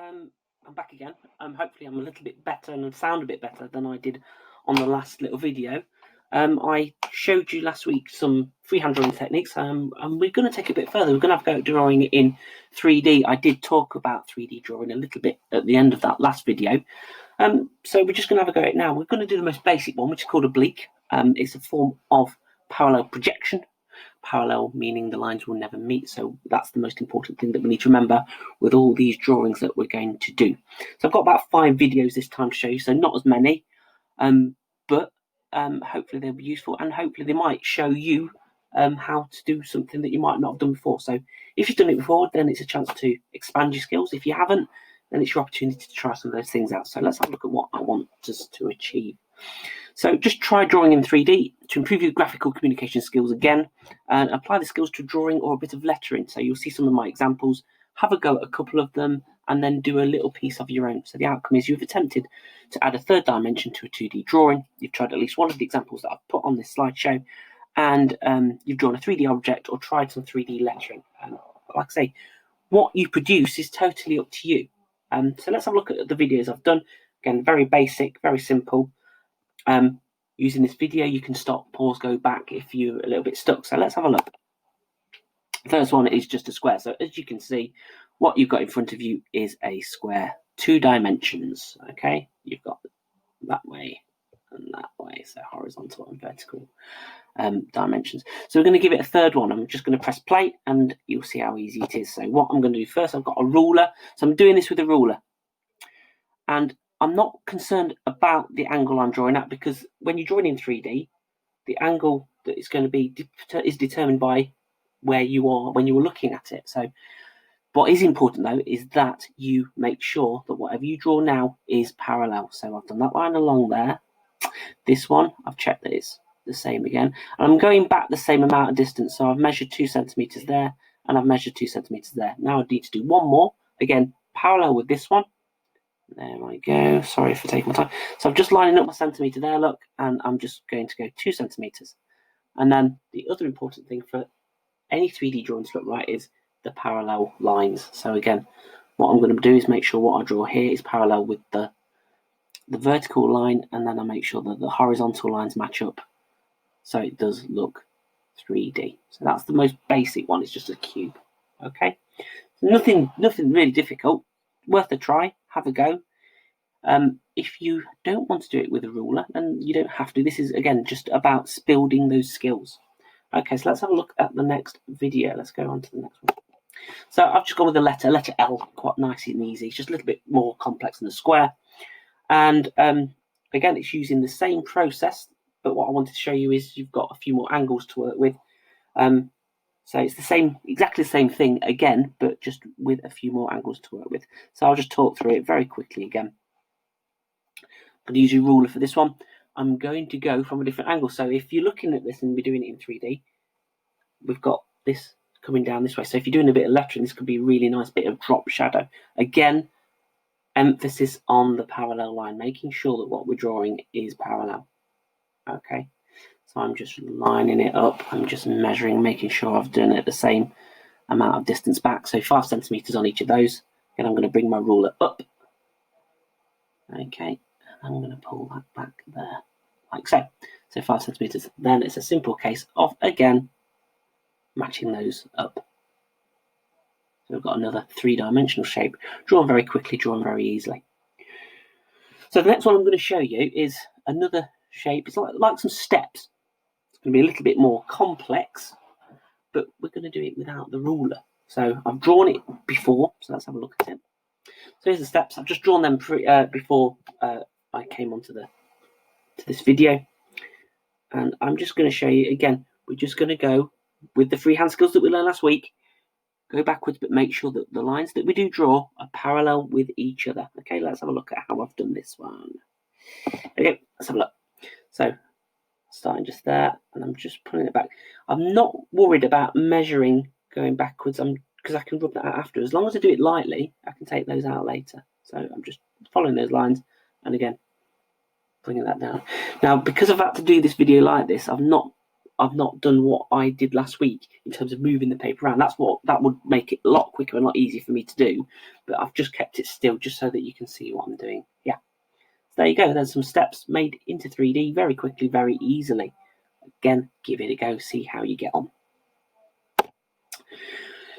I'm back again. Hopefully I'm a little bit better and sound a bit better than I did on the last little video. I showed you last week some freehand drawing techniques, and we're going to take it a bit further. We're going to have a go at drawing in 3D. I did talk about 3D drawing a little bit at the end of that last video. So we're just going to have a go at it now. We're going to do the most basic one, which is called oblique. It's a form of parallel projection. Parallel meaning the lines will never meet, so that's the most important thing that we need to remember with all these drawings that we're going to do. So I've got about 5 videos this time to show you, so not as many, but hopefully they'll be useful, and hopefully they might show you how to do something that you might not have done before. So if you've done it before, then it's a chance to expand your skills. If you haven't, then it's your opportunity to try some of those things out. So let's have a look at what I want us to achieve. So just try drawing in 3D to improve your graphical communication skills again, and apply the skills to drawing or a bit of lettering. So you'll see some of my examples, have a go at a couple of them, and then do a little piece of your own. So the outcome is you've attempted to add a third dimension to a 2D drawing. You've tried at least one of the examples that I've put on this slideshow, and you've drawn a 3D object or tried some 3D lettering. Like I say, what you produce is totally up to you. So let's have a look at the videos I've done. Again, very basic, very simple. Using this video, you can stop, pause, go back if you're a little bit stuck. So let's have a look. The first one is just a square. So as you can see, what you've got in front of you is a square, 2 dimensions. Okay, you've got that way and that way, so horizontal and vertical dimensions. So we're going to give it a third one. I'm just going to press play and you'll see how easy it is. So what I'm going to do first, I've got a ruler. So I'm doing this with a ruler, and I'm not concerned about the angle I'm drawing at, because when you're drawing in 3D, the angle that it's going to be is determined by where you are when you were looking at it. So what is important though is that you make sure that whatever you draw now is parallel. So I've done that line along there. This one, I've checked that it's the same again. And I'm going back the same amount of distance. So I've measured 2 centimeters there, and I've measured 2 centimeters there. Now I need to do one more, again, parallel with this one. There I go. Sorry for taking my time. So I'm just lining up my centimetre there, look, and I'm just going to go 2 centimetres. And then the other important thing for any 3D drawing to look right is the parallel lines. So again, what I'm going to do is make sure what I draw here is parallel with the vertical line, and then I make sure that the horizontal lines match up so it does look 3D. So that's the most basic one. It's just a cube. Okay, so nothing really difficult. Worth a try. Have a go. If you don't want to do it with a ruler, then you don't have to. This is again just about building those skills. Okay, so let's have a look at the next video. Let's go on to the next one. So I've just gone with the letter L, quite nice and easy. It's just a little bit more complex than the square. And again, it's using the same process, but what I wanted to show you is you've got a few more angles to work with. So it's the same, exactly the same thing again, but just with a few more angles to work with. So I'll just talk through it very quickly again. I'm going to use a ruler for this one. I'm going to go from a different angle. So if you're looking at this and we're doing it in 3D, we've got this coming down this way. So if you're doing a bit of lettering, this could be a really nice bit of drop shadow. Again, emphasis on the parallel line, making sure that what we're drawing is parallel. Okay. So I'm just lining it up. I'm just measuring, making sure I've done it the same amount of distance back. So 5 centimeters on each of those. And I'm going to bring my ruler up. Okay. And I'm going to pull that back there, like so. So 5 centimeters. Then it's a simple case of, again, matching those up. So we've got another 3-dimensional shape, drawn very quickly, drawn very easily. So the next one I'm going to show you is another shape. It's like some steps. It's going to be a little bit more complex, but we're going to do it without the ruler. So I've drawn it before, so let's have a look at it. So here's the steps. I've just drawn them before I came onto this video, and I'm just going to show you again. We're just going to go with the freehand skills that we learned last week. Go backwards, but make sure that the lines that we do draw are parallel with each other. Okay, let's have a look at how I've done this one. Okay, let's have a look. So starting just there, and I'm just pulling it back. I'm not worried about measuring going backwards, because I can rub that out after. As long as I do it lightly, I can take those out later. So I'm just following those lines, and again, bringing that down. Now, because I've had to do this video like this, I've not I've not done what I did last week in terms of moving the paper around. That would make it a lot quicker and a lot easier for me to do. But I've just kept it still just so that you can see what I'm doing. Yeah. So there you go. There's some steps made into 3D very quickly, very easily. Again, give it a go. See how you get on.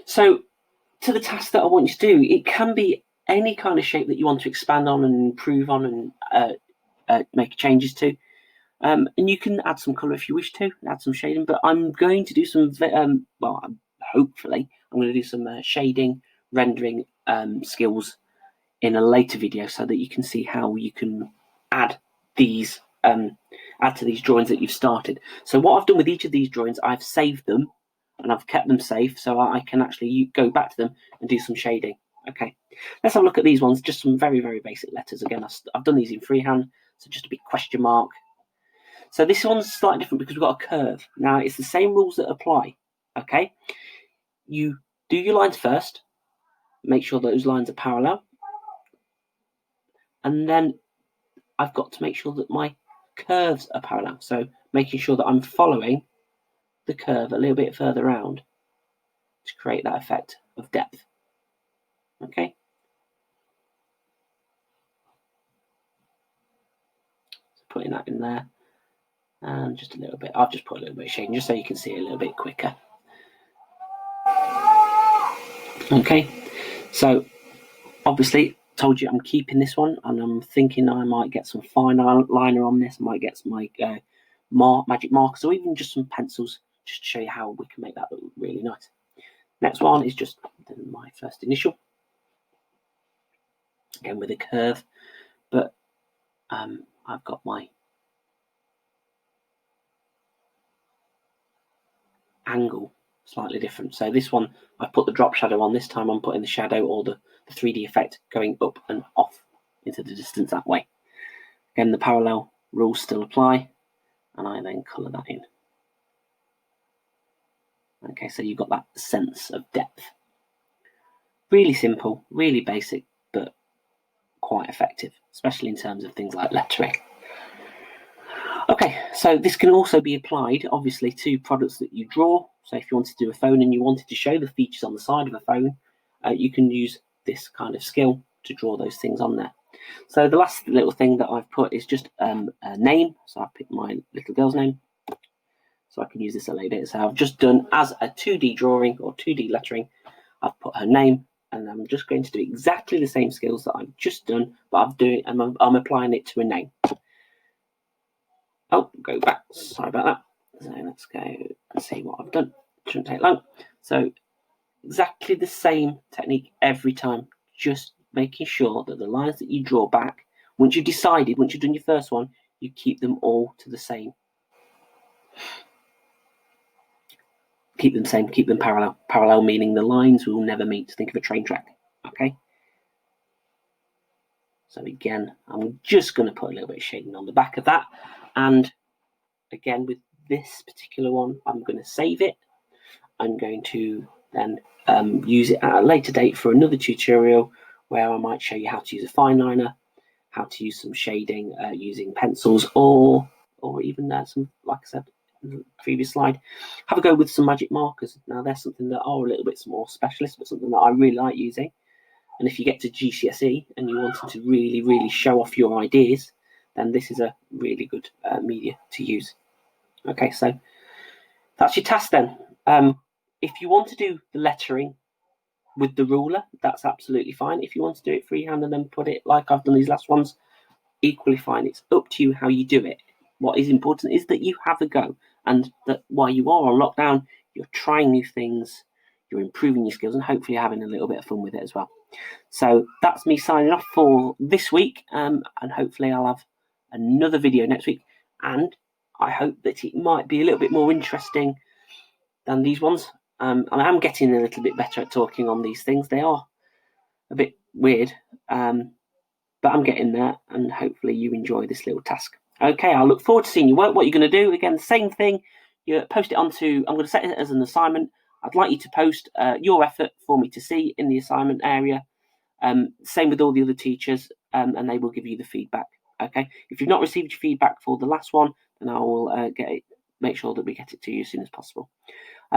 So to the task that I want you to do, it can be any kind of shape that you want to expand on and improve on and make changes to. And you can add some colour if you wish to, add some shading, but I'm going to do some, hopefully, I'm going to do some shading, rendering skills in a later video so that you can see how you can add these, add to these drawings that you've started. So what I've done with each of these drawings, I've saved them and I've kept them safe so I can actually go back to them and do some shading. Okay, let's have a look at these ones, just some very, very basic letters. Again, I've done these in freehand, so just a big question mark. So this one's slightly different because we've got a curve. Now, it's the same rules that apply, okay? You do your lines first, make sure those lines are parallel, and then I've got to make sure that my curves are parallel. So making sure that I'm following the curve a little bit further around to create that effect of depth, okay? So putting that in there. And just a little bit, I've just put a little bit of shading just so you can see it a little bit quicker. Okay, so obviously told you I'm keeping this one, and I'm thinking I might get some fine liner on this. I might get some magic markers or even just some pencils just to show you how we can make that look really nice. Next one is just my first initial, again with a curve, but I've got my angle slightly different. So this one, I put the drop shadow on. This time I'm putting the shadow or the 3D effect going up and off into the distance that way. Again, the parallel rules still apply, and I then colour that in. Okay, so you've got that sense of depth. Really simple, really basic, but quite effective, especially in terms of things like lettering. Okay, so this can also be applied, obviously, to products that you draw. So if you wanted to do a phone and you wanted to show the features on the side of a phone, you can use this kind of skill to draw those things on there. So the last little thing that I've put is just a name. So I've picked my little girl's name, so I can use this a little bit. So I've just done as a 2D drawing or 2D lettering, I've put her name, and I'm just going to do exactly the same skills that I've just done, but I'm applying it to a name. Oh, go back. Sorry about that. So let's go and see what I've done. Shouldn't take long. So exactly the same technique every time, just making sure that the lines that you draw back, once you've done your first one, you keep them all to the same. Keep them same, keep them parallel. Parallel meaning the lines will never meet. Think of a train track, okay? So again, I'm just going to put a little bit of shading on the back of that. And again, with this particular one, I'm going to save it. I'm going to then use it at a later date for another tutorial where I might show you how to use a fine liner, how to use some shading using pencils, or even some, like I said in the previous slide, have a go with some magic markers. Now they're something that are a little bit more specialist, but something that I really like using. And if you get to GCSE and you wanted to really, really show off your ideas, then this is a really good media to use. Okay, so that's your task then. If you want to do the lettering with the ruler, that's absolutely fine. If you want to do it freehand and then put it like I've done these last ones, equally fine. It's up to you how you do it. What is important is that you have a go, and that while you are on lockdown, you're trying new things, you're improving your skills, and hopefully you're having a little bit of fun with it as well. So that's me signing off for this week, and hopefully I'll have another video next week, and I hope that it might be a little bit more interesting than these ones. I am getting a little bit better at talking on these things. They are a bit weird, but I'm getting there, and hopefully you enjoy this little task. Okay, I look forward to seeing your work. What you're going to do, again, the same thing. You post it onto, I'm going to set it as an assignment. I'd like you to post your effort for me to see in the assignment area. Same with all the other teachers, and they will give you the feedback. Okay, if you've not received your feedback for the last one, then I will get it make sure that we get it to you as soon as possible.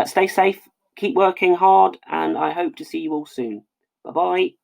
Stay safe, keep working hard, and I hope to see you all soon. Bye-bye.